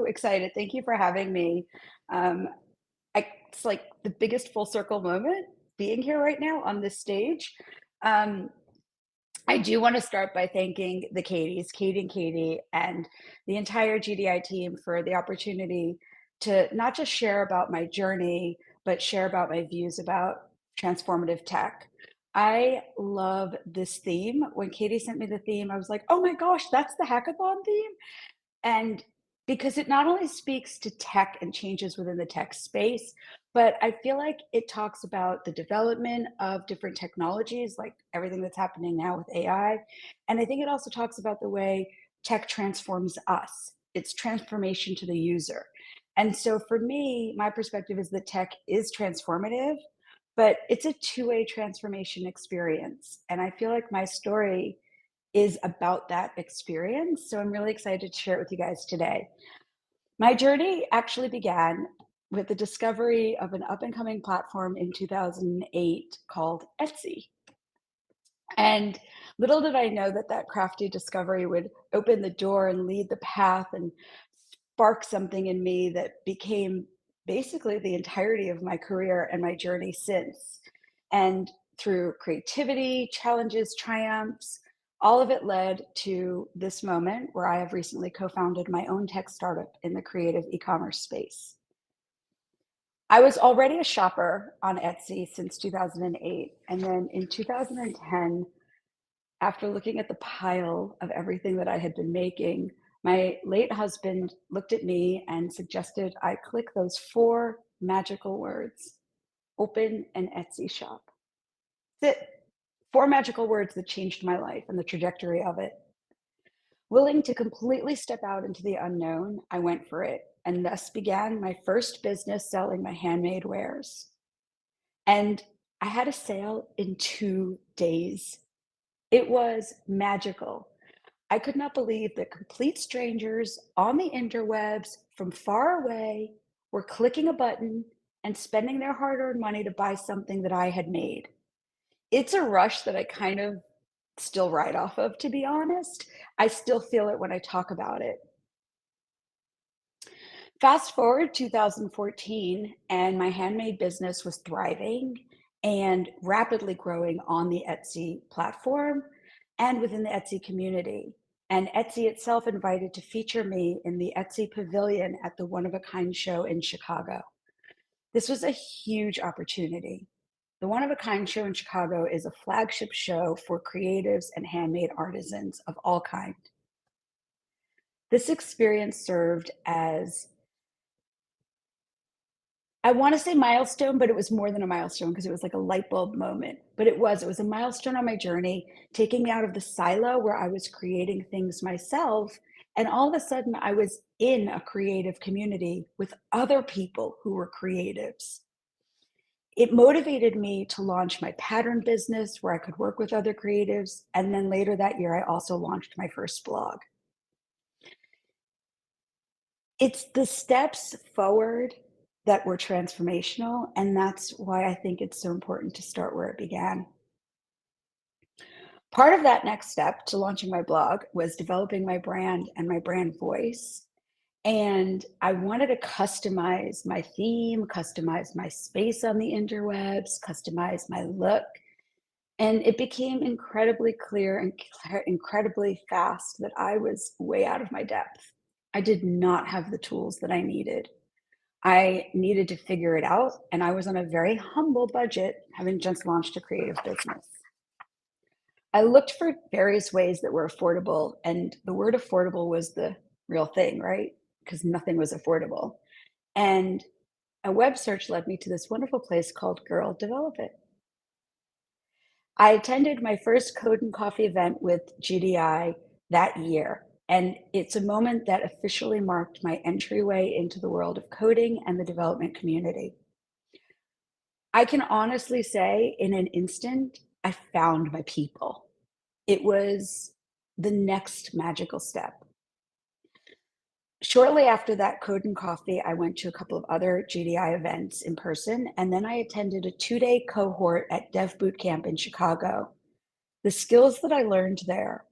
excited. Thank you for having me. Um, it's like the biggest full circle moment being here right now on this stage. Um, I do want to start by thanking the Katies, Katie and Katie, and the entire GDI team for the opportunity to not just share about my journey, but share about my views about transformative tech. I love this theme. When Katie sent me the theme, I was like, oh my gosh, that's the hackathon theme. And because it not only speaks to tech and changes within the tech space, but I feel like it talks about the development of different technologies, like everything that's happening now with AI. And I think it also talks about the way tech transforms us, its transformation to the user. And so for me, my perspective is that tech is transformative, but it's a two-way transformation experience. And I feel like my story is about that experience. So I'm really excited to share it with you guys today. My journey actually began with the discovery of an up and coming platform in 2008 called Etsy. And little did I know that that crafty discovery would open the door and lead the path and spark something in me that became basically the entirety of my career and my journey since. And through creativity, challenges, triumphs, all of it led to this moment where I have recently co-founded my own tech startup in the creative e-commerce space. I was already a shopper on Etsy since 2008. And then in 2010, after looking at the pile of everything that I had been making, my late husband looked at me and suggested I click those four magical words: open an Etsy shop. That's it. Four magical words that changed my life and the trajectory of it. Willing to completely step out into the unknown, I went for it, and thus began my first business selling my handmade wares. And I had a sale in 2 days. It was magical. I could not believe that complete strangers on the interwebs from far away were clicking a button and spending their hard-earned money to buy something that I had made. It's a rush that I kind of still ride off of, to be honest. I still feel it when I talk about it. Fast forward 2014, and my handmade business was thriving and rapidly growing on the Etsy platform and within the Etsy community. And Etsy itself invited to feature me in the Etsy Pavilion at the One of a Kind show in Chicago. This was a huge opportunity. The One of a Kind show in Chicago is a flagship show for creatives and handmade artisans of all kinds. This experience served as, I want to say milestone, but it was more than a milestone because it was like a light bulb moment. But it was a milestone on my journey, taking me out of the silo where I was creating things myself. And all of a sudden, I was in a creative community with other people who were creatives. It motivated me to launch my pattern business where I could work with other creatives. And then later that year, I also launched my first blog. It's the steps forward that were transformational, and that's why I think it's so important to start where it began. Part of that next step to launching my blog was developing my brand and my brand voice. And I wanted to customize my theme, customize my space on the interwebs, customize my look. And it became incredibly clear and incredibly fast that I was way out of my depth. I did not have the tools that I needed. I needed to figure it out, and I was on a very humble budget, having just launched a creative business. I looked for various ways that were affordable, and the word affordable was the real thing, right? Because nothing was affordable. And a web search led me to this wonderful place called Girl Develop It. I attended my first Code and Coffee event with GDI that year, and it's a moment that officially marked my entryway into the world of coding and the development community. I can honestly say in an instant, I found my people. It was the next magical step. Shortly after that Code and Coffee, I went to a couple of other GDI events in person, and then I attended a 2-day cohort at Dev Bootcamp in Chicago. The skills that I learned there,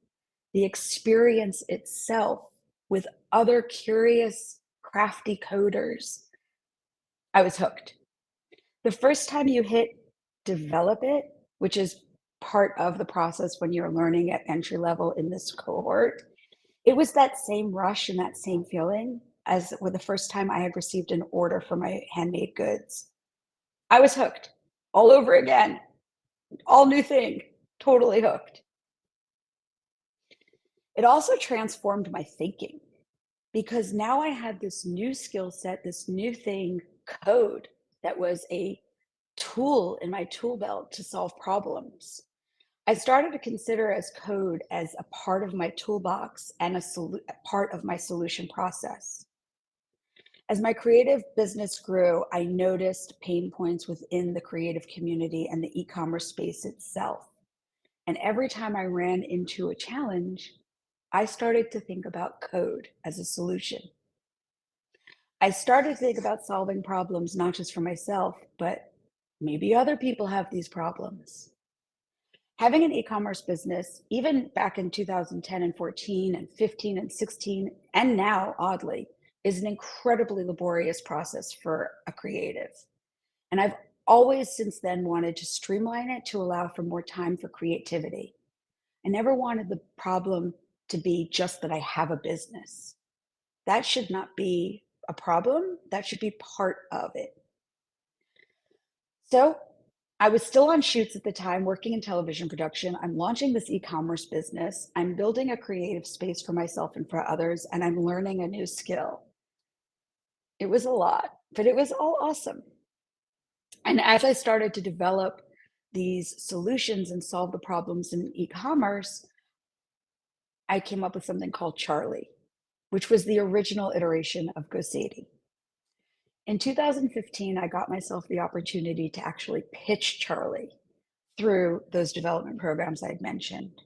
the experience itself with other curious crafty coders. I was hooked. The first time you hit develop it, which is part of the process when you're learning at entry level in this cohort, it was that same rush and that same feeling as with the first time I had received an order for my handmade goods. I was hooked all over again, all new thing, totally hooked. It also transformed my thinking because now I had this new skill set, this new thing, code, that was a tool in my tool belt to solve problems. I started to consider as code as a part of my toolbox and a part of my solution process. As my creative business grew, I noticed pain points within the creative community and the e-commerce space itself. And every time I ran into a challenge, I started to think about code as a solution. I started to think about solving problems, not just for myself, but maybe other people have these problems. Having an e-commerce business, even back in 2010 and 14 and 15 and 16, and now, oddly, is an incredibly laborious process for a creative. And I've always since then wanted to streamline it to allow for more time for creativity. I never wanted the problem to be just that I have a business. That should not be a problem. That should be part of it. So I was still on shoots at the time, working in television production. I'm launching this e-commerce business. I'm building a creative space for myself and for others, and I'm learning a new skill. It was a lot, but it was all awesome. And as I started to develop these solutions and solve the problems in e-commerce, I came up with something called Charlie, which was the original iteration of GoSadi. In 2015, I got myself the opportunity to actually pitch Charlie through those development programs I'd mentioned.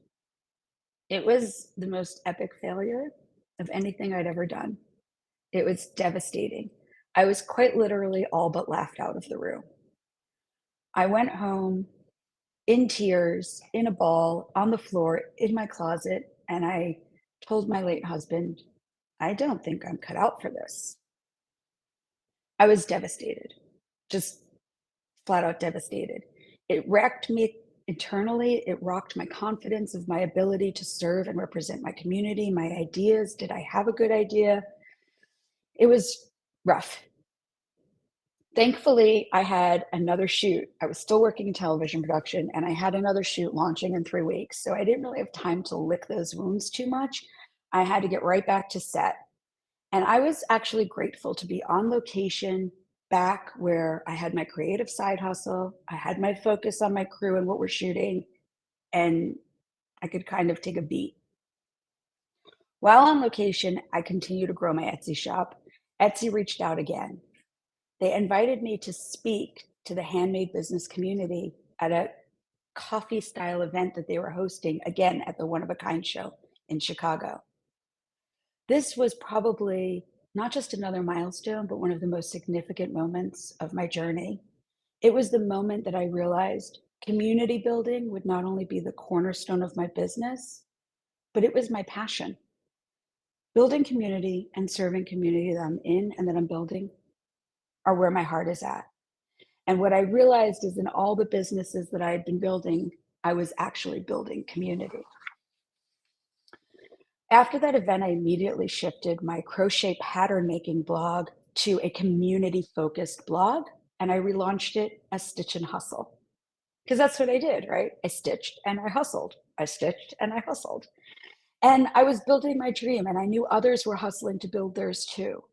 It was the most epic failure of anything I'd ever done. It was devastating. I was quite literally all but laughed out of the room. I went home in tears, in a ball, on the floor, in my closet, and I told my late husband, I don't think I'm cut out for this. I was devastated, just flat out devastated. It wrecked me internally. It rocked my confidence of my ability to serve and represent my community, my ideas. Did I have a good idea? It was rough. Thankfully, I had another shoot. I was still working in television production, and I had another shoot launching in 3 weeks. So I didn't really have time to lick those wounds too much. I had to get right back to set. And I was actually grateful to be on location back where I had my creative side hustle. I had my focus on my crew and what we're shooting, and I could kind of take a beat. While on location, I continued to grow my Etsy shop. Etsy reached out again. They invited me to speak to the handmade business community at a coffee style event that they were hosting, again, at the One of a Kind show in Chicago. This was probably not just another milestone, but one of the most significant moments of my journey. It was the moment that I realized community building would not only be the cornerstone of my business, but it was my passion. Building community and serving community that I'm in and that I'm building are where my heart is at. And what I realized is in all the businesses that I had been building, I was actually building community. After that event, I immediately shifted my crochet pattern making blog to a community focused blog, and I relaunched it as Stitch and Hustle. Because that's what I did, right? I stitched and I hustled. I stitched and I hustled. And I was building my dream, and I knew others were hustling to build theirs too.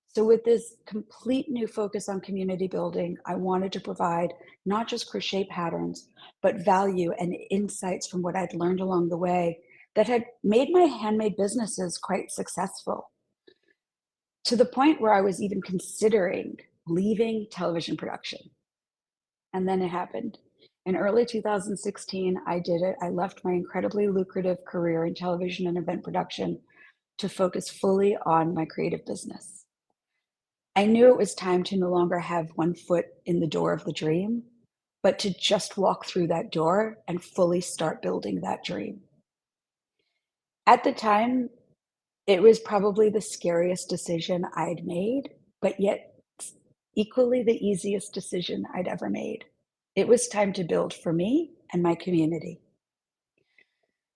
So, with this complete new focus on community building, I wanted to provide not just crochet patterns, but value and insights from what I'd learned along the way that had made my handmade businesses quite successful, to the point where I was even considering leaving television production. And then it happened. In early 2016, I did it. I left my incredibly lucrative career in television and event production to focus fully on my creative business. I knew it was time to no longer have one foot in the door of the dream, but to just walk through that door and fully start building that dream. At the time, It was probably the scariest decision I'd made, but yet equally the easiest decision I'd ever made. It was time to build for me and my community.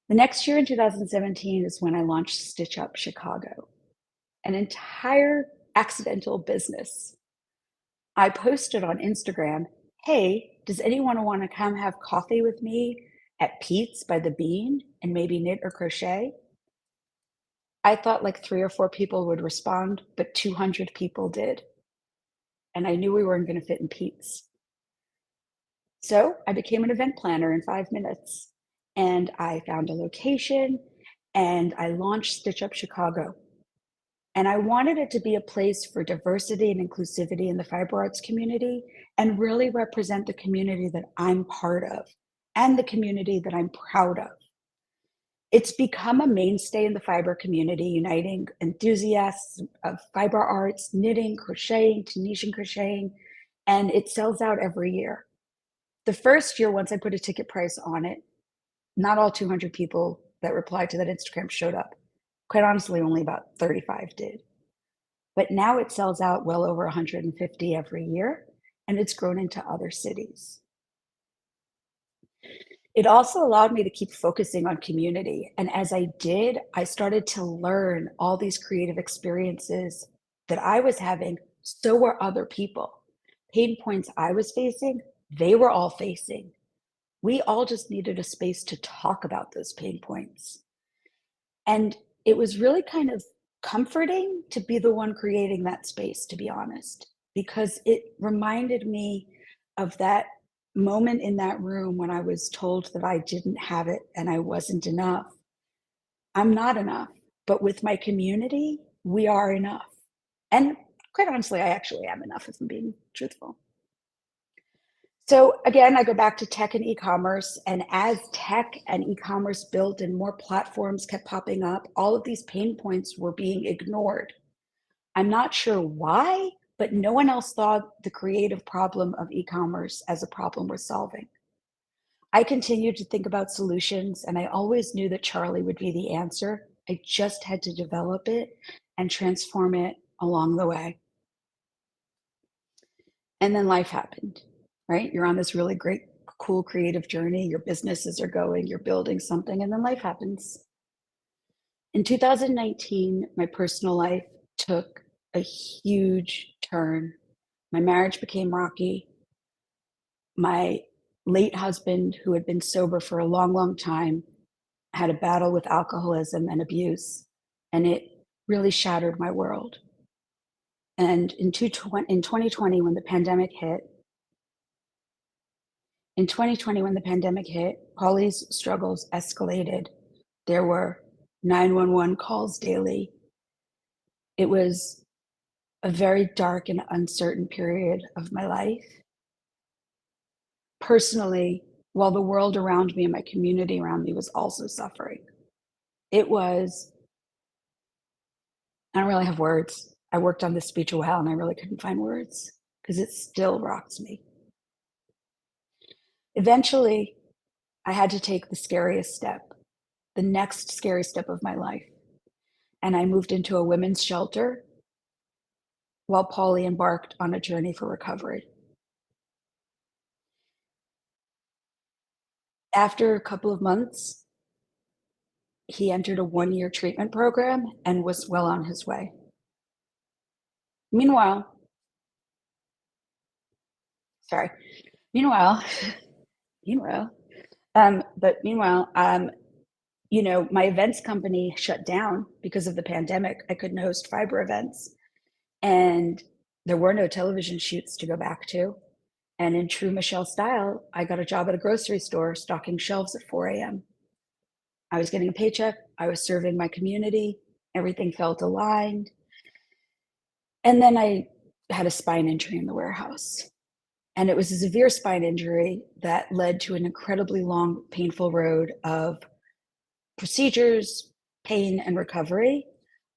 The next year in 2017 is when I launched Stitch Up Chicago, an entire accidental business. I posted on Instagram, "Hey, does anyone want to come have coffee with me at Pete's by the Bean and maybe knit or crochet?" I thought like 3 or 4 people would respond, but 200 people did, and I knew we weren't gonna fit in Pete's. So, I became an event planner in 5 minutes, and I found a location, and I launched Stitch Up Chicago. And I wanted it to be a place for diversity and inclusivity in the fiber arts community and really represent the community that I'm part of and the community that I'm proud of. It's become a mainstay in the fiber community, uniting enthusiasts of fiber arts, knitting, crocheting, Tunisian crocheting, and it sells out every year. The first year, once I put a ticket price on it, not all 200 people that replied to that Instagram showed up. Quite honestly, only about 35 did. But now it sells out well over 150 every year, and it's grown into other cities. It also allowed me to keep focusing on community, and as I did, I started to learn all these creative experiences that I was having, so were other people. Pain points I was facing, they were all facing. We all just needed a space to talk about those pain points. And it was really kind of comforting to be the one creating that space, to be honest, because it reminded me of that moment in that room when I was told that I didn't have it and I wasn't enough. I'm not enough, but with my community, we are enough. And quite honestly, I actually am enough if I'm being truthful. So again, I go back to tech and e-commerce, and as tech and e-commerce built and more platforms kept popping up, all of these pain points were being ignored. I'm not sure why, but no one else thought the creative problem of e-commerce as a problem worth solving. I continued to think about solutions, and I always knew that Charlie would be the answer. I just had to develop it and transform it along the way. And then life happened, right? You're on this really great, cool, creative journey. Your businesses are going, you're building something, and then life happens. In 2019, my personal life took a huge turn. My marriage became rocky. My late husband, who had been sober for a long, long time, had a battle with alcoholism and abuse, and it really shattered my world. And in 2020, when the pandemic hit, Holly's struggles escalated. There were 911 calls daily. It was a very dark and uncertain period of my life. Personally, while the world around me and my community around me was also suffering, it was, I don't really have words. I worked on this speech a while and I really couldn't find words because it still rocks me. Eventually, I had to take the scariest step, the next scary step of my life. And I moved into a women's shelter while Paulie embarked on a journey for recovery. After a couple of months, he entered a 1-year treatment program and was well on his way. Meanwhile, sorry, meanwhile, meanwhile, my events company shut down because of the pandemic. I couldn't host fiber events, and there were no television shoots to go back to. And in true Michele style, I got a job at a grocery store stocking shelves at 4 a.m. I was getting a paycheck, I was serving my community, everything felt aligned. And then I had a spine injury in the warehouse. And it was a severe spine injury that led to an incredibly long, painful road of procedures, pain, and recovery,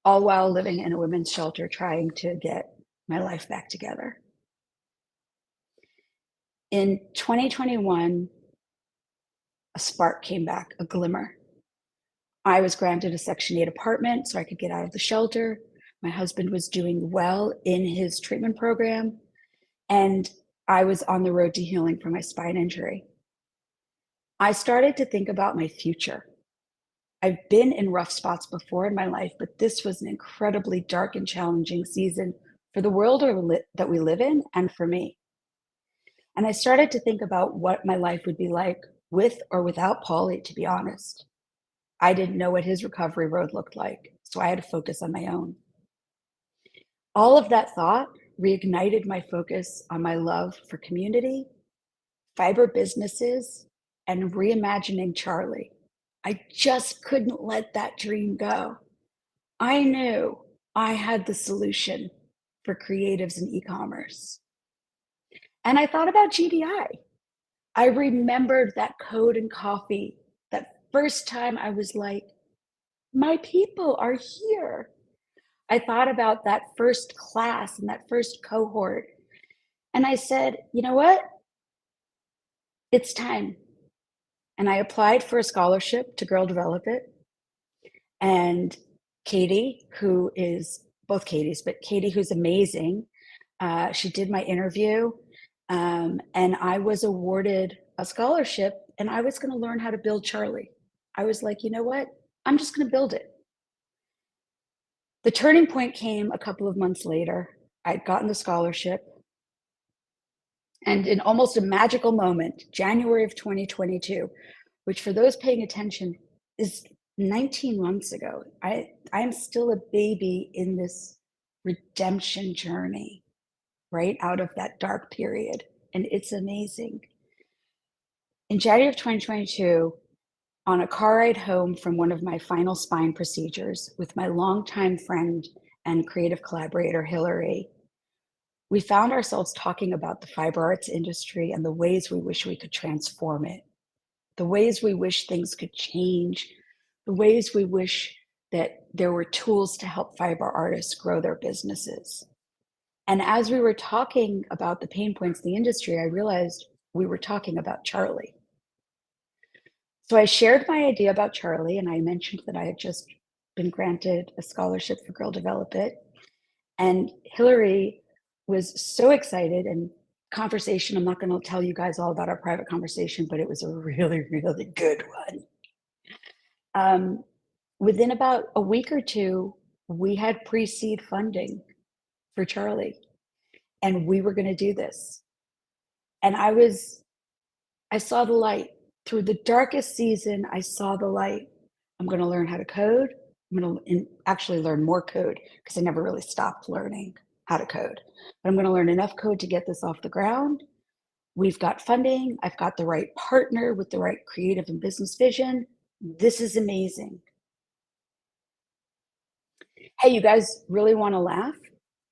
all while living in a women's shelter trying to get my life back together. In 2021, a spark came back, a glimmer. I was granted a Section 8 apartment so I could get out of the shelter. My husband was doing well in his treatment program, and I was on the road to healing from my spine injury. I started to think about my future. I've been in rough spots before in my life, but this was an incredibly dark and challenging season for the world that we live in and for me. And I started to think about what my life would be like with or without Paulie, to be honest. I didn't know what his recovery road looked like, so I had to focus on my own. All of that thought reignited my focus on my love for community, fiber businesses, and reimagining Charlie. I just couldn't let that dream go. I knew I had the solution for creatives and e-commerce. And I thought about GDI. I remembered that code and coffee, that first time I was like, my people are here. I thought about that first class and that first cohort. And I said, you know what? It's time. And I applied for a scholarship to Girl Develop It. And Katie, who is both Katie's, but Katie, who's amazing, she did my interview. And I was awarded a scholarship, and I was going to learn how to build Charlie. I was like, you know what? I'm just going to build it. The turning point came a couple of months later. I'd gotten the scholarship. And in almost a magical moment, January of 2022, which for those paying attention is 19 months ago, I am still a baby in this redemption journey, right out of that dark period. And it's amazing. In January of 2022, on a car ride home from one of my final spine procedures with my longtime friend and creative collaborator, Hillary, we found ourselves talking about the fiber arts industry and the ways we wish we could transform it, the ways we wish things could change, the ways we wish that there were tools to help fiber artists grow their businesses. And as we were talking about the pain points in the industry, I realized we were talking about Charlie. So I shared my idea about Charlie, and I mentioned that I had just been granted a scholarship for Girl Develop It. And Hillary was so excited, and conversation, I'm not going to tell you guys all about our private conversation, but it was a really, really good one. Within about a week or two, we had pre-seed funding for Charlie, and we were going to do this. And I saw the light. Through the darkest season, I saw the light. I'm going to learn how to code. I'm going to actually learn more code because I never really stopped learning how to code. But I'm going to learn enough code to get this off the ground. We've got funding. I've got the right partner with the right creative and business vision. This is amazing. Hey, you guys really want to laugh?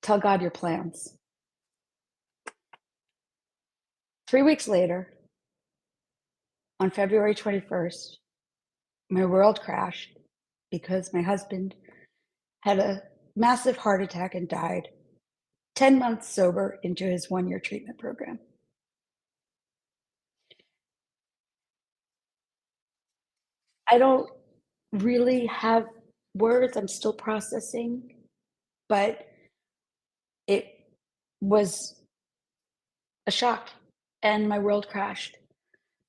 Tell God your plans. 3 weeks later, on February 21st, my world crashed because my husband had a massive heart attack and died 10 months sober into his 1-year treatment program. I don't really have words. I'm still processing, but it was a shock and my world crashed.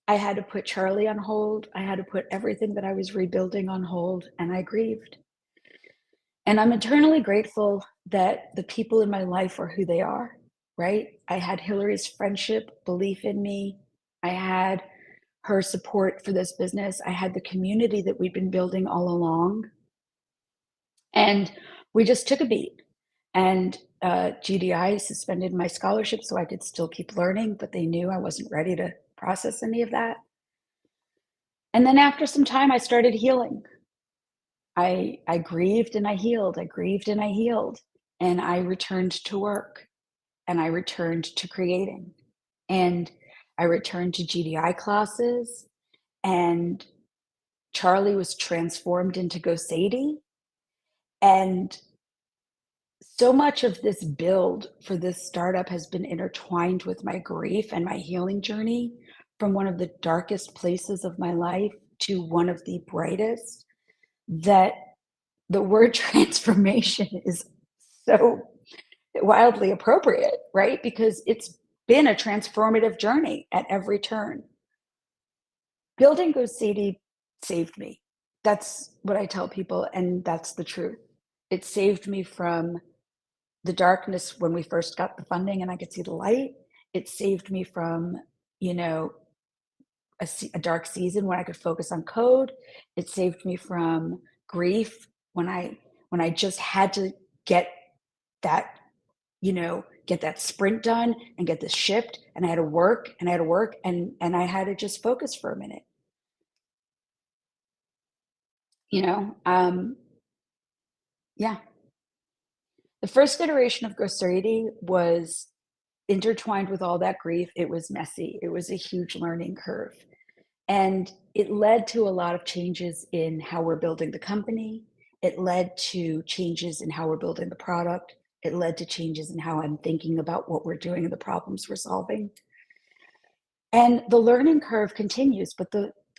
I had to put Charlie on hold. I had to put everything that I was rebuilding on hold, and I grieved. And I'm eternally grateful that the people in my life are who they are, right? I had Hillary's friendship, belief in me. I had her support for this business. I had the community that we'd been building all along. And we just took a beat. And GDI suspended my scholarship so I could still keep learning, but they knew I wasn't ready to process any of that. And then after some time, I started healing. I grieved and I healed. I grieved and I healed. And I returned to work and I returned to creating. And I returned to GDI classes, and Charlie was transformed into gosadi. And so much of this build for this startup has been intertwined with my grief and my healing journey from one of the darkest places of my life to one of the brightest. that the word transformation is so wildly appropriate, right? Because it's been a transformative journey at every turn. Building GoSady saved me. That's what I tell people, and that's the truth. It saved me from the darkness when we first got the funding and I could see the light. It saved me from, you know, a dark season when I could focus on code. It saved me from grief when I just had to get that, get that sprint done and get this shipped, and I had to work and I had to work and I had to just focus for a minute. You know, yeah. The first iteration of GoSarity was intertwined with all that grief. It was messy. It was a huge learning curve. And it led to a lot of changes in how we're building the company. It led to changes in how we're building the product. It led to changes in how I'm thinking about what we're doing and the problems we're solving. And the learning curve continues, but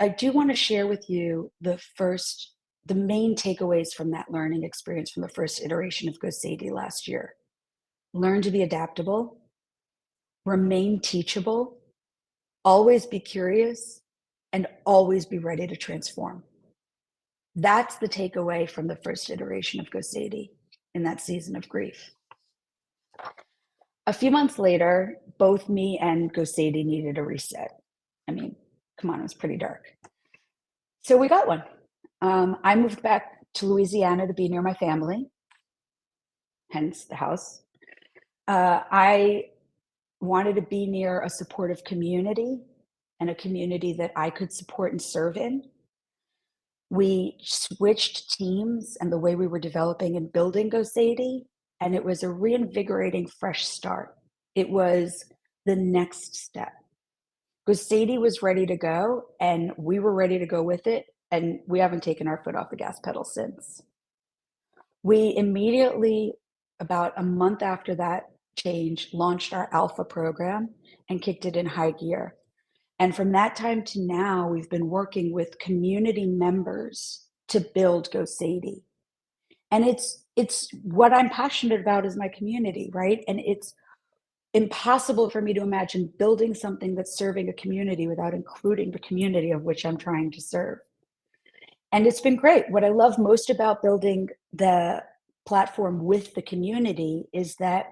I do want to share with you the main takeaways from that learning experience from the first iteration of GoSady last year. Learn to be adaptable, remain teachable, always be curious, and always be ready to transform. That's the takeaway from the first iteration of GoSady in that season of grief. A few months later, both me and GoSady needed a reset. I mean, come on, it was pretty dark. So we got one. I moved back to Louisiana to be near my family, hence the house. I wanted to be near a supportive community and a community that I could support and serve in. We switched teams and the way we were developing and building GoSady, and it was a reinvigorating fresh start. It was the next step. GoSady was ready to go, and we were ready to go with it, and we haven't taken our foot off the gas pedal since. We immediately, about a month after that change, launched our alpha program and kicked it in high gear. And from that time to now, we've been working with community members to build GoSady. And it's what I'm passionate about is my community, right? And it's impossible for me to imagine building something that's serving a community without including the community of which I'm trying to serve. And it's been great. What I love most about building the platform with the community is that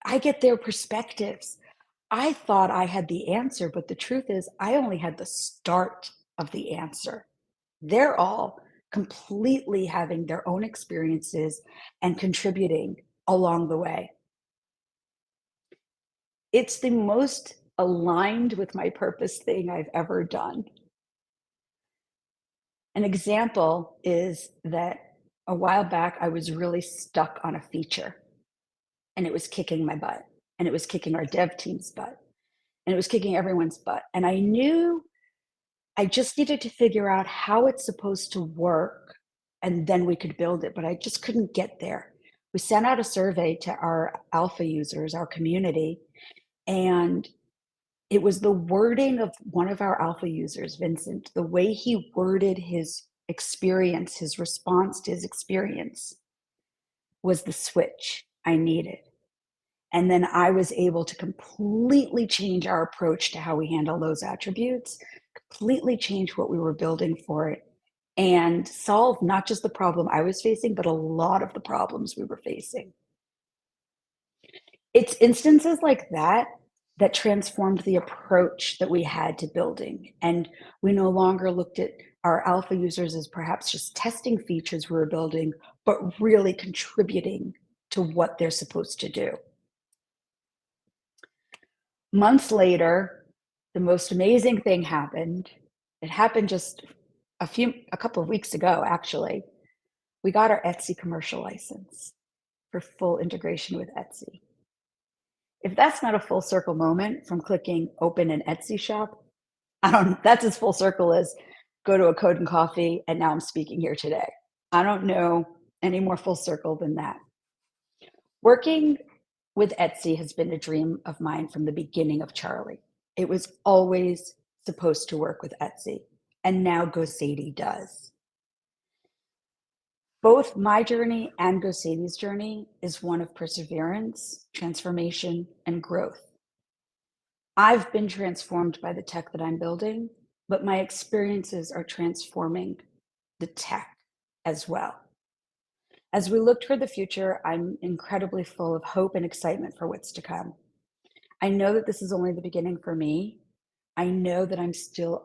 I get their perspectives. I thought I had the answer, but the truth is, I only had the start of the answer. They're all completely having their own experiences and contributing along the way. It's the most aligned with my purpose thing I've ever done. An example is that a while back, I was really stuck on a feature and it was kicking my butt and it was kicking our dev team's butt and it was kicking everyone's butt. And I knew I just needed to figure out how it's supposed to work and then we could build it, but I just couldn't get there. We sent out a survey to our alpha users, our community, and it was the wording of one of our alpha users, Vincent, the way he worded his experience, his response to his experience was the switch I needed. And then I was able to completely change our approach to how we handle those attributes, completely change what we were building for it, and solve not just the problem I was facing, but a lot of the problems we were facing. It's instances like that that transformed the approach that we had to building. And we no longer looked at our alpha users as perhaps just testing features we were building, but really contributing to what they're supposed to do. Months later, the most amazing thing happened. It happened just a couple of weeks ago, actually. We got our Etsy commercial license for full integration with Etsy. If that's not a full circle moment from clicking open an Etsy shop, that's as full circle as go to a Code and Coffee and now I'm speaking here today. I don't know any more full circle than that. Working with Etsy has been a dream of mine from the beginning of Charlie. It was always supposed to work with Etsy, and now GoSady does. Both my journey and GoSadi's journey is one of perseverance, transformation, and growth. I've been transformed by the tech that I'm building, but my experiences are transforming the tech as well. As we look toward the future, I'm incredibly full of hope and excitement for what's to come. I know that this is only the beginning for me. I know that I'm still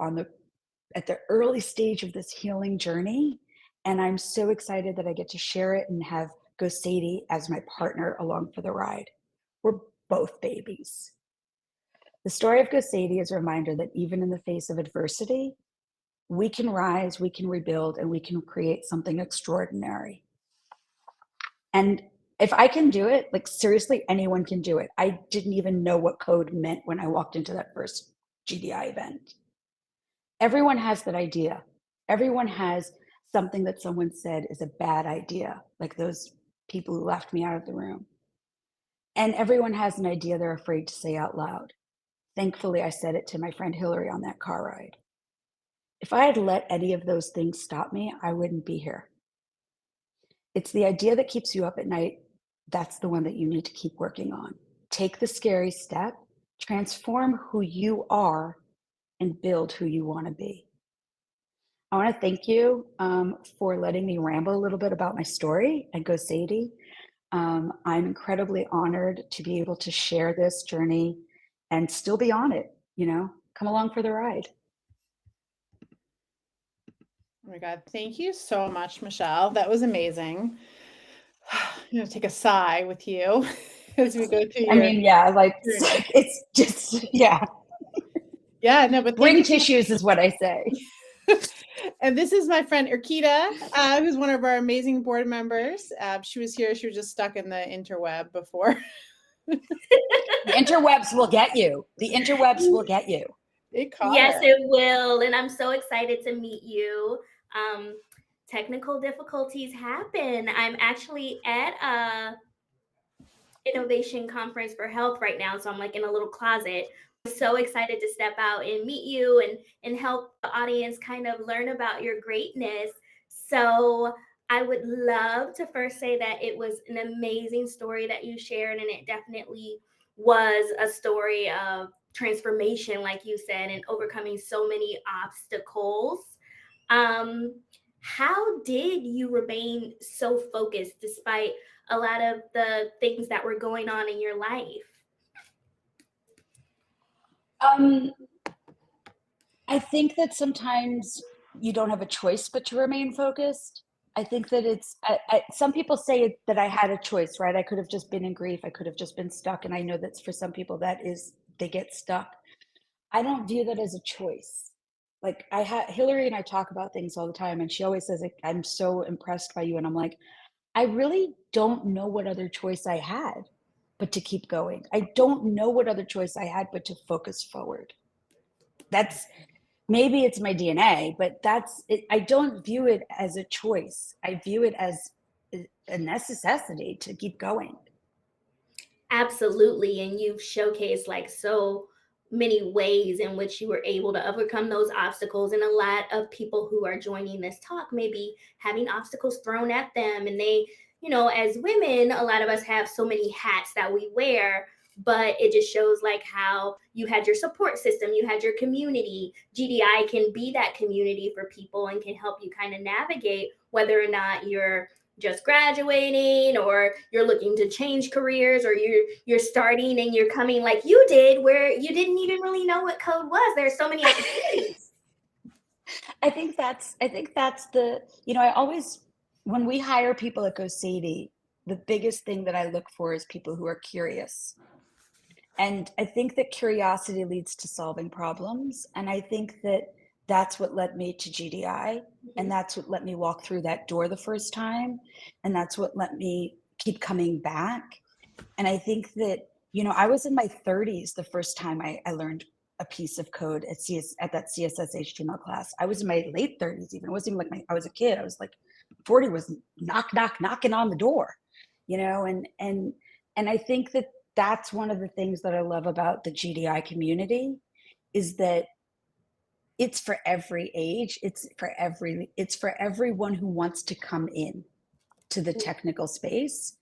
at the early stage of this healing journey, and I'm so excited that I get to share it and have GoSadi as my partner along for the ride. We're both babies. The story of GoSadi is a reminder that even in the face of adversity, we can rise, we can rebuild, and we can create something extraordinary. And if I can do it, like seriously, anyone can do it. I didn't even know what code meant when I walked into that first GDI event. Everyone has that idea. Everyone has something that someone said is a bad idea, like those people who left me out of the room. And everyone has an idea they're afraid to say out loud. Thankfully, I said it to my friend Hillary on that car ride. If I had let any of those things stop me, I wouldn't be here. It's the idea that keeps you up at night. That's the one that you need to keep working on. Take the scary step, transform who you are, and build who you want to be. I want to thank you for letting me ramble a little bit about my story and GoSadi. I'm incredibly honored to be able to share this journey and still be on it, come along for the ride. Oh my God. Thank you so much, Michele. That was amazing. I'm going to take a sigh with you as we go through your journey. It's just, yeah. Yeah, no, but Bring tissues is what I say. And this is my friend Urquita, who's one of our amazing board members. She was here. She was just stuck in the interweb before. The interwebs will get you. The interwebs will get you. Yes, it will. And I'm so excited to meet you. Technical difficulties happen. I'm actually at a innovation conference for health right now. So I'm like in a little closet. I'm so excited to step out and meet you and help the audience kind of learn about your greatness. So I would love to first say that it was an amazing story that you shared, and it definitely was a story of transformation, like you said, and overcoming so many obstacles. Um, how did you remain so focused despite a lot of the things that were going on in your life? I think that sometimes you don't have a choice but to remain focused. I think that some people say that I had a choice, right? I could have just been in grief. I could have just been stuck. And I know that for some people they get stuck. I don't view that as a choice. Like Hillary and I talk about things all the time, and she always says, I'm so impressed by you. And I'm like, I really don't know what other choice I had but to keep going. I don't know what other choice I had but to focus forward. Maybe it's my DNA, but that's it. I don't view it as a choice. I view it as a necessity to keep going. Absolutely. And you've showcased like so many ways in which you were able to overcome those obstacles. And a lot of people who are joining this talk may be having obstacles thrown at them. And they, as women, a lot of us have so many hats that we wear, but it just shows like how you had your support system, you had your community. GDI can be that community for people and can help you kind of navigate whether or not you're just graduating or you're looking to change careers, or you're starting and you're coming like you did where you didn't even really know what code was. There's so many opportunities. I think that's the, I always, when we hire people at GoSadi, the biggest thing that I look for is people who are curious. And I think that curiosity leads to solving problems. And I think that that's what led me to GDI. And that's what let me walk through that door the first time. And that's what let me keep coming back. And I think that, I was in my 30s the first time I learned a piece of code at that CSS HTML class. I was in my late 30s even. It wasn't even like I was a kid. I was like 40 was knocking on the door, and I think that that's one of the things that I love about the GDI community is that it's for every age. It's for everyone who wants to come in. to the technical space,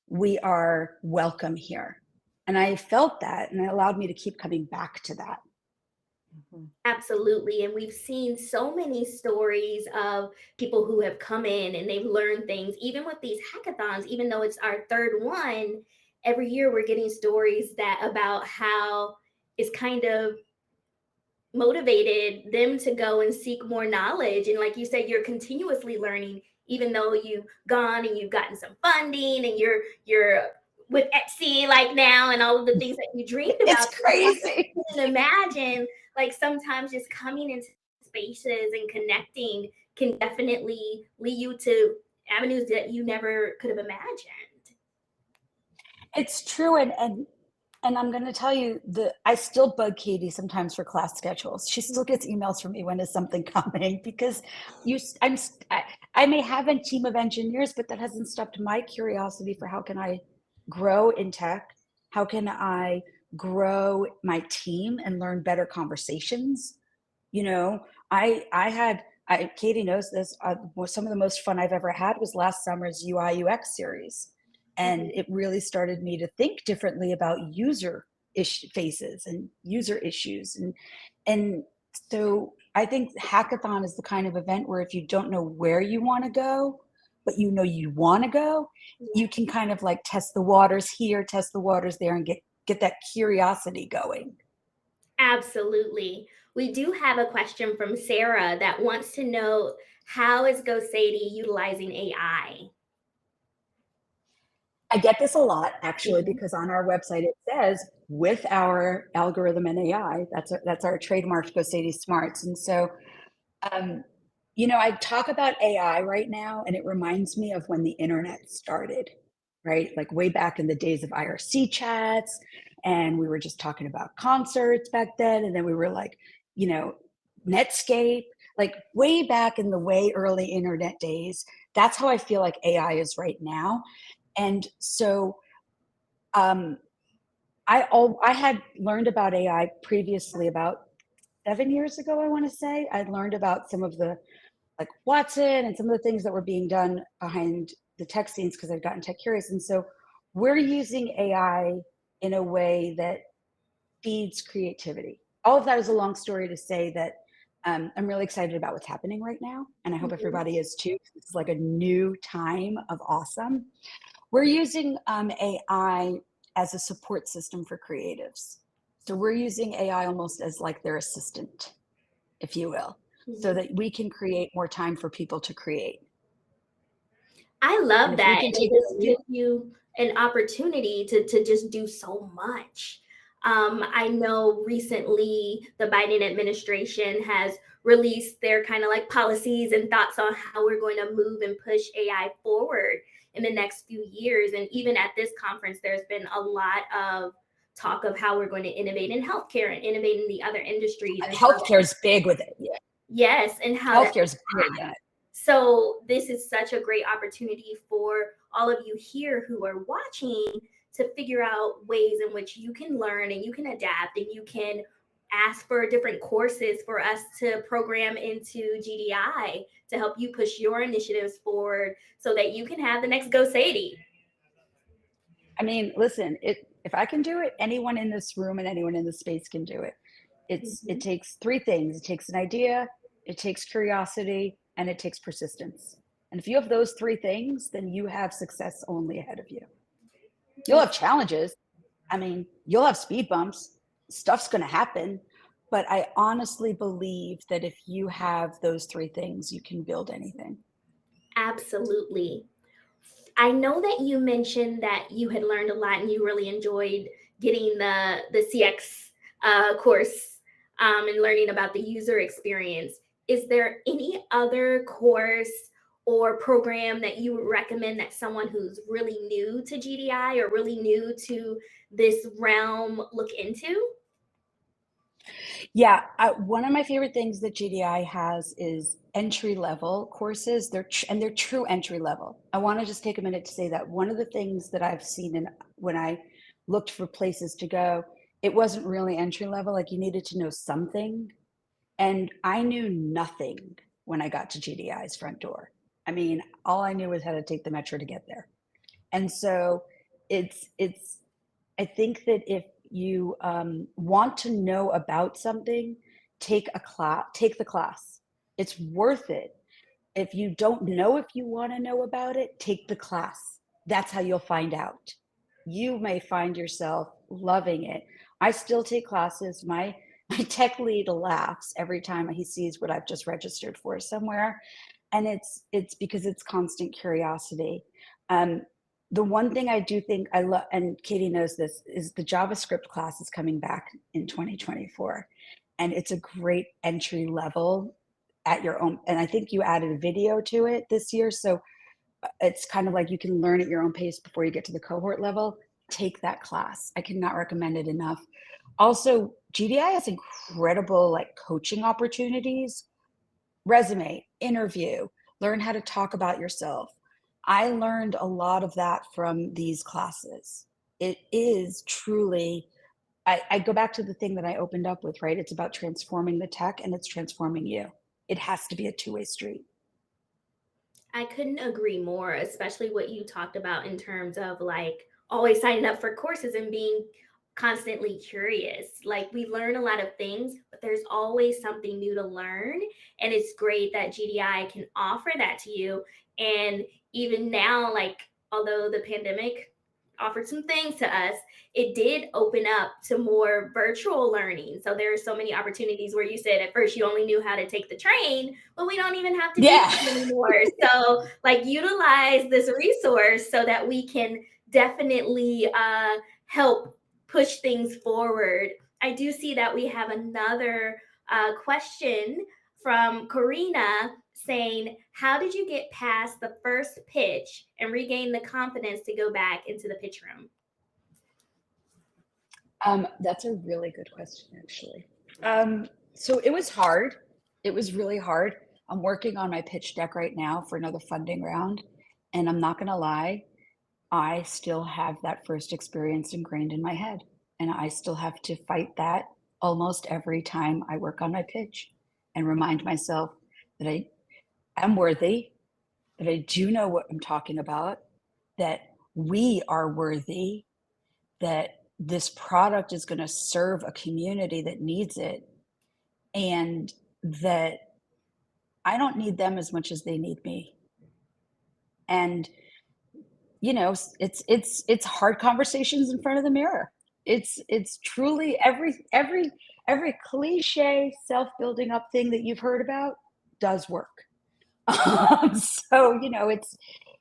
we are welcome here. And I felt that, and it allowed me to keep coming back to that. Absolutely. And we've seen so many stories of people who have come in and they've learned things, even with these hackathons, even though it's our third one, every year we're getting stories that about how it's kind of motivated them to go and seek more knowledge. And like you said, you're continuously learning, even though you've gone and you've gotten some funding and you're with Etsy like now and all of the things that you dreamed about. It's crazy. You can imagine, like, sometimes just coming into spaces and connecting can definitely lead you to avenues that you never could have imagined. It's true. And I'm going to tell you, I still bug Katie sometimes for class schedules. She still gets emails from me when is something coming, because I may have a team of engineers, but that hasn't stopped my curiosity for how can I grow in tech? How can I grow my team and learn better conversations? You know, Katie knows this. Some of the most fun I've ever had was last summer's UI UX series. And it really started me to think differently about user faces and user issues. And so I think hackathon is the kind of event where if you don't know where you want to go, but you know you want to go, you can kind of like test the waters here, test the waters there, and get that curiosity going. Absolutely. We do have a question from Sarah that wants to know, how is GoSady utilizing AI? I get this a lot, actually, Mhm. because on our website it says with our algorithm and AI, that's our trademark GoSady Smarts. And so, I talk about AI right now, and it reminds me of when the internet started, right? Like way back in the days of IRC chats, and we were just talking about concerts back then, and then we were like, Netscape, like way back in the way early internet days. That's how I feel like AI is right now. And so I had learned about AI previously about 7 years ago, I want to say. I'd learned about some of the, like Watson and some of the things that were being done behind the tech scenes because I've gotten tech curious. And so we're using AI in a way that feeds creativity. All of that is a long story to say that I'm really excited about what's happening right now. And I hope everybody is too. This is like a new time of awesome. We're using AI as a support system for creatives. So we're using AI almost as like their assistant, if you will, so that we can create more time for people to create. I love that. And It just gives you an opportunity to just do so much. I know recently the Biden administration has released their kind of like policies and thoughts on how we're going to move and push AI forward in the next few years. And even at this conference, there's been a lot of talk of how we're going to innovate in healthcare and innovate in the other industries. And healthcare is big with it. Yeah. Yes, and how healthcare is big in it. So this is such a great opportunity for all of you here who are watching to figure out ways in which you can learn and you can adapt and you can ask for different courses for us to program into GDI to help you push your initiatives forward so that you can have the next GoSady. I mean, listen, if I can do it, anyone in this room and anyone in the space can do it. It takes three things. It takes an idea, it takes curiosity, and it takes persistence. And if you have those three things, then you have success only ahead of you. You'll have challenges. I mean, you'll have speed bumps. Stuff's going to happen. But I honestly believe that if you have those three things, you can build anything. Absolutely. I know that you mentioned that you had learned a lot and you really enjoyed getting the CX course and learning about the user experience. Is there any other course or program that you would recommend that someone who's really new to GDI or really new to this realm look into? Yeah, one of my favorite things that GDI has is entry level courses. They're true entry level. I want to just take a minute to say that one of the things that I've seen when I looked for places to go, it wasn't really entry level. Like you needed to know something, and I knew nothing when I got to GDI's front door. I mean, All I knew was how to take the metro to get there. And so it's I think that if you want to know about something, take the class. It's worth it. If you don't know if you want to know about it, take the class. That's how you'll find out. You may find yourself loving it. I still take classes. My tech lead laughs every time he sees what I've just registered for somewhere. And it's because it's constant curiosity. The one thing I do think I love, and Katie knows this, is the JavaScript class is coming back in 2024. And it's a great entry level at your own. And I think you added a video to it this year. So it's kind of like you can learn at your own pace before you get to the cohort level. Take that class. I cannot recommend it enough. Also, GDI has incredible like coaching opportunities. Resume, interview, learn how to talk about yourself. I learned a lot of that from these classes. It is truly, I go back to the thing that I opened up with, right? It's about transforming the tech and it's transforming you. It has to be a two-way street. I couldn't agree more, especially what you talked about in terms of like always signing up for courses and being constantly curious. Like we learn a lot of things, but there's always something new to learn. And it's great that GDI can offer that to you. And even now, like, although the pandemic offered some things to us, it did open up to more virtual learning. So there are so many opportunities where you said at first you only knew how to take the train, but we don't even have to do that anymore. So like utilize this resource so that we can definitely help push things forward. I do see that we have another question from Karina saying, how did you get past the first pitch and regain the confidence to go back into the pitch room? That's a really good question, actually. So it was hard. It was really hard. I'm working on my pitch deck right now for another funding round. And I'm not going to lie, I still have that first experience ingrained in my head. And I still have to fight that almost every time I work on my pitch and remind myself that I am worthy, that I do know what I'm talking about, that we are worthy, that this product is going to serve a community that needs it, and that I don't need them as much as they need me. And you know, it's hard conversations in front of the mirror. It's truly every cliche self-building up thing that you've heard about does work. So, you know,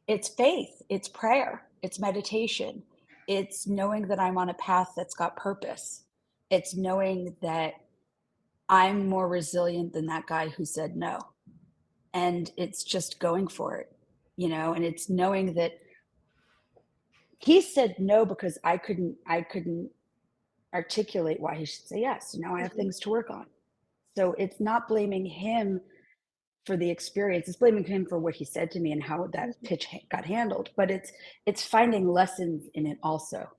it's faith, it's prayer, it's meditation, it's knowing that I'm on a path that's got purpose. It's knowing that I'm more resilient than that guy who said no. And it's just going for it, you know, and it's knowing that he said no because I couldn't articulate why he should say yes. Now I have things to work on. So it's not blaming him for the experience. It's blaming him for what he said to me and how that pitch got handled. But it's finding lessons in it also,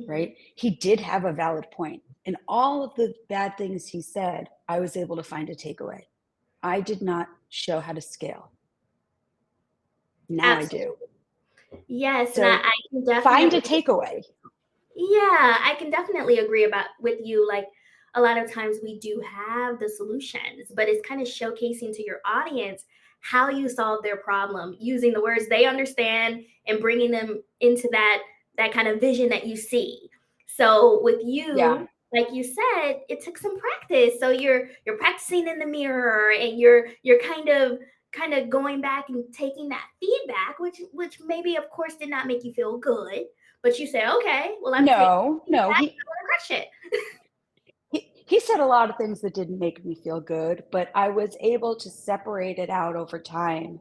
right? He did have a valid point. In all of the bad things he said, I was able to find a takeaway. I did not show how to scale. Now Absolutely. I do. Yes, so and I can definitely find a takeaway. Yeah, I can definitely agree with you. Like a lot of times we do have the solutions, but it's kind of showcasing to your audience how you solve their problem using the words they understand and bringing them into that kind of vision that you see. So with you, like you said, it took some practice. So you're practicing in the mirror and you're kind of going back and taking that feedback, which maybe of course did not make you feel good, but you say, okay, well, I'm taking no, I want to crush it. he said a lot of things that didn't make me feel good, but I was able to separate it out over time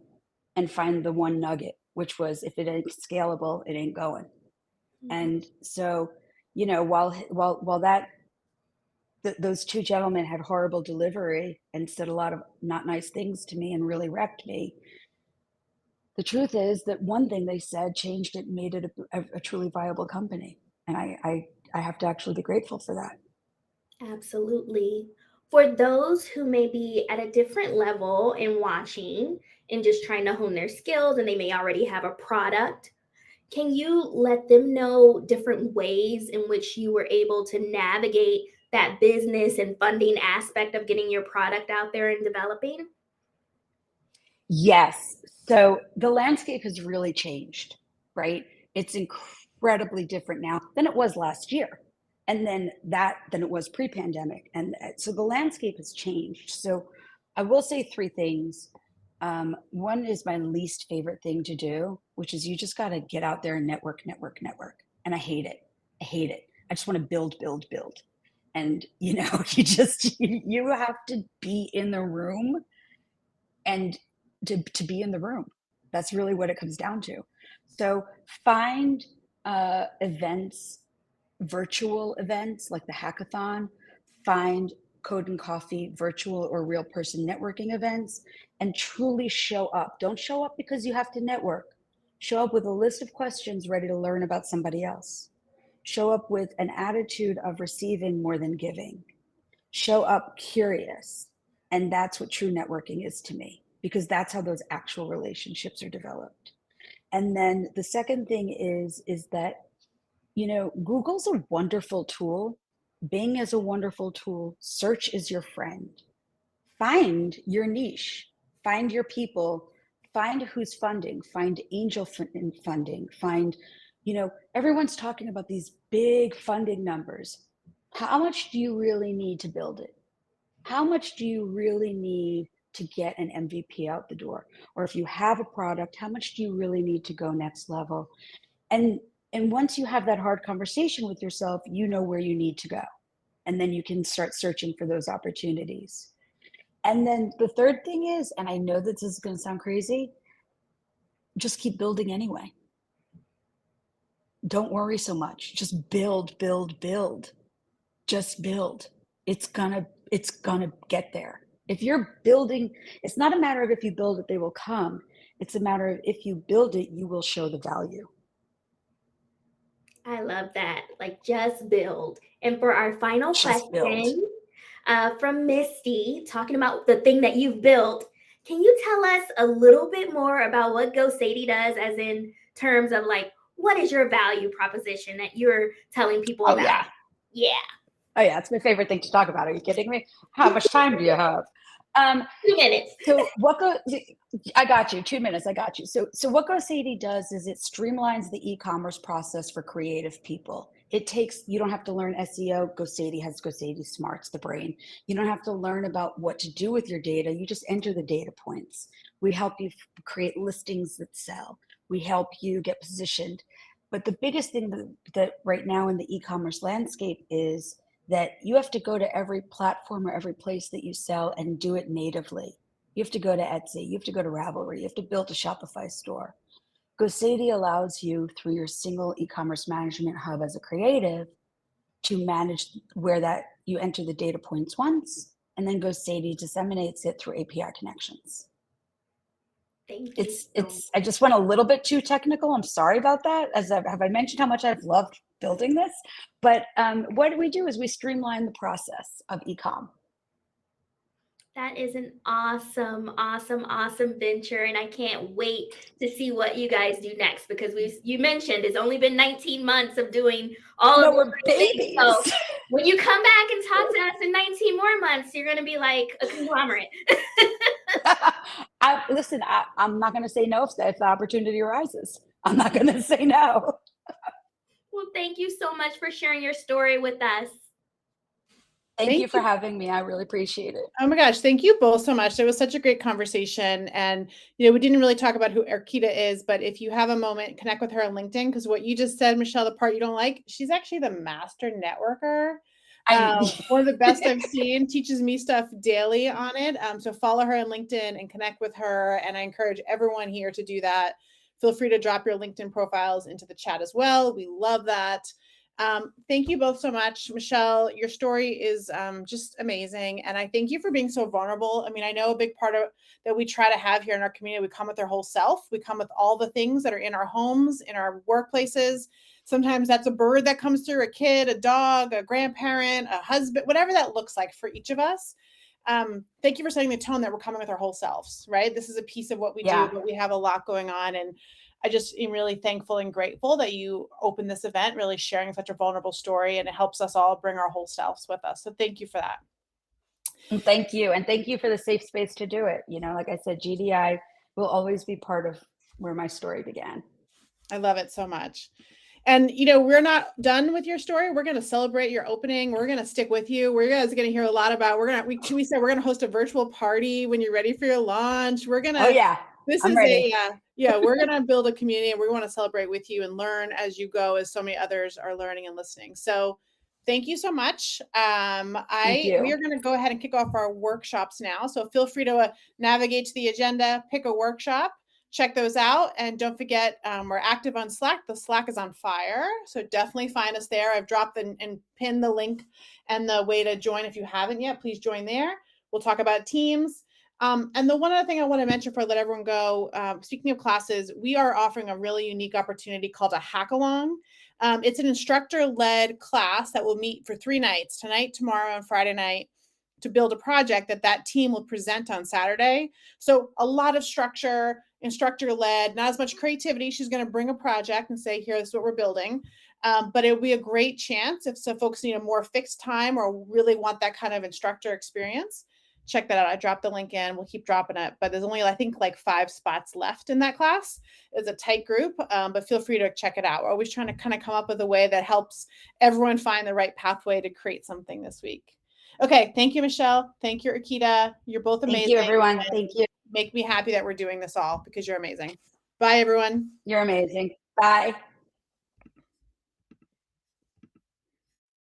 and find the one nugget, which was if it ain't scalable, it ain't going. And so, you know, while those two gentlemen had horrible delivery and said a lot of not nice things to me and really wrecked me, the truth is that one thing they said changed it and made it a truly viable company. And I have to actually be grateful for that. Absolutely. For those who may be at a different level in watching and just trying to hone their skills and they may already have a product, can you let them know different ways in which you were able to navigate that business and funding aspect of getting your product out there and developing? Yes. So the landscape has really changed, right? It's incredibly different now than it was last year. And then than it was pre-pandemic. And so the landscape has changed. So I will say three things. One is my least favorite thing to do, which is you just got to get out there and network, network, network. And I hate it. I hate it. I just want to build, build, build. And you you have to be in the room and to be in the room. That's really what it comes down to. So find events, virtual events like the hackathon, find Code and Coffee virtual or real person networking events, and truly show up. Don't show up because you have to network. Show up with a list of questions ready to learn about somebody else. Show up with an attitude of receiving more than giving. Show up curious. And that's what true networking is to me, because that's how those actual relationships are developed. And then the second thing is that, Google's a wonderful tool. Bing is a wonderful tool. Search is your friend. Find your niche, find your people, find who's funding, find angel funding, everyone's talking about these big funding numbers. How much do you really need to build it? How much do you really need to get an MVP out the door? Or if you have a product, how much do you really need to go next level? And and once you have that hard conversation with yourself, you know where you need to go. And then you can start searching for those opportunities. And then the third thing is, and I know that this is going to sound crazy, just keep building anyway. Don't worry so much. Just build, build, build. Just build. It's gonna get there. If you're building, it's not a matter of if you build it, they will come. It's a matter of if you build it, you will show the value. I love that. Like, just build. And for our final Just build. question, from Misty, talking about the thing that you've built, can you tell us a little bit more about what GoSady does, as in terms of like, what is your value proposition that you're telling people Oh about? yeah. Yeah. Oh yeah, it's my favorite thing to talk about. Are you kidding me? How much time do you have? 2 minutes. So I got you. 2 minutes. I got you. So what GoSady does is it streamlines the e-commerce process for creative people. You don't have to learn SEO. GoSady has GoSady Smarts, the brain. You don't have to learn about what to do with your data. You just enter the data points. We help you create listings that sell. We help you get positioned. But the biggest thing that right now in the e-commerce landscape is that you have to go to every platform or every place that you sell and do it natively. You have to go to Etsy, you have to go to Ravelry, you have to build a Shopify store. GoSady allows you, through your single e-commerce management hub as a creative, to manage where that you enter the data points once, and then GoSady disseminates it through API connections. Thank you. I just went a little bit too technical. I'm sorry about that. Have I mentioned how much I've loved building this? But what we do is we streamline the process of e-com. That is an awesome, awesome, awesome venture, and I can't wait to see what you guys do next, because you mentioned it's only been 19 months of doing all of We're these things. babies. So when you come back and talk to us in 19 more months, you're going to be like a conglomerate. Listen, I'm not going to say no if the opportunity arises. I'm not going to say no. Well, thank you so much for sharing your story with us. Thank you for having me. I really appreciate it. Oh my gosh, thank you both so much. It was such a great conversation. And, we didn't really talk about who Arkita is, but if you have a moment, connect with her on LinkedIn, because what you just said, Michele, the part you don't like, she's actually the master networker. One of the best I've seen, teaches me stuff daily on it. So follow her on LinkedIn and connect with her. And I encourage everyone here to do that. Feel free to drop your LinkedIn profiles into the chat as well. We love that. Thank you both so much. Michele, your story is just amazing. And I thank you for being so vulnerable. I mean, I know a big part of that we try to have here in our community, we come with our whole self. We come with all the things that are in our homes, in our workplaces. Sometimes that's a bird that comes through, a kid, a dog, a grandparent, a husband, whatever that looks like for each of us. Thank you for setting the tone that we're coming with our whole selves, right? This is a piece of what we do, but we have a lot going on. And I just am really thankful and grateful that you opened this event, really sharing such a vulnerable story, and it helps us all bring our whole selves with us. So thank you for that. And thank you. And thank you for the safe space to do it. You know, like I said, GDI will always be part of where my story began. I love it so much. And, you know, we're not done with your story. We're going to celebrate your opening. We're going to stick with you. We're guys going to hear a lot about, we said we're going to host a virtual party when you're ready for your launch. We're going to, oh yeah, this I'm is ready. we're going to build a community, and we want to celebrate with you and learn as you go, as so many others are learning and listening. So thank you so much. We are going to go ahead and kick off our workshops now. So feel free to navigate to the agenda, pick a workshop. Check those out. And don't forget, we're active on Slack. The Slack is on fire. So definitely find us there. I've dropped and pinned the link and the way to join. If you haven't yet, please join there. We'll talk about teams. And the one other thing I want to mention before I let everyone go, speaking of classes, we are offering a really unique opportunity called a hackathon. It's an instructor-led class that will meet for 3 nights, tonight, tomorrow, and Friday night, to build a project that team will present on Saturday. So a lot of structure, instructor-led, not as much creativity. She's going to bring a project and say, here, this is what we're building. But it'll be a great chance if some folks need a more fixed time or really want that kind of instructor experience. Check that out. I dropped the link in. We'll keep dropping it. But there's only, I think, like 5 spots left in that class. It's a tight group, but feel free to check it out. We're always trying to kind of come up with a way that helps everyone find the right pathway to create something this week. Okay. Thank you, Michele. Thank you, Akita. You're both amazing. Thank you, everyone. Thank you. Make me happy that we're doing this all, because you're amazing. Bye, everyone. You're amazing. Bye.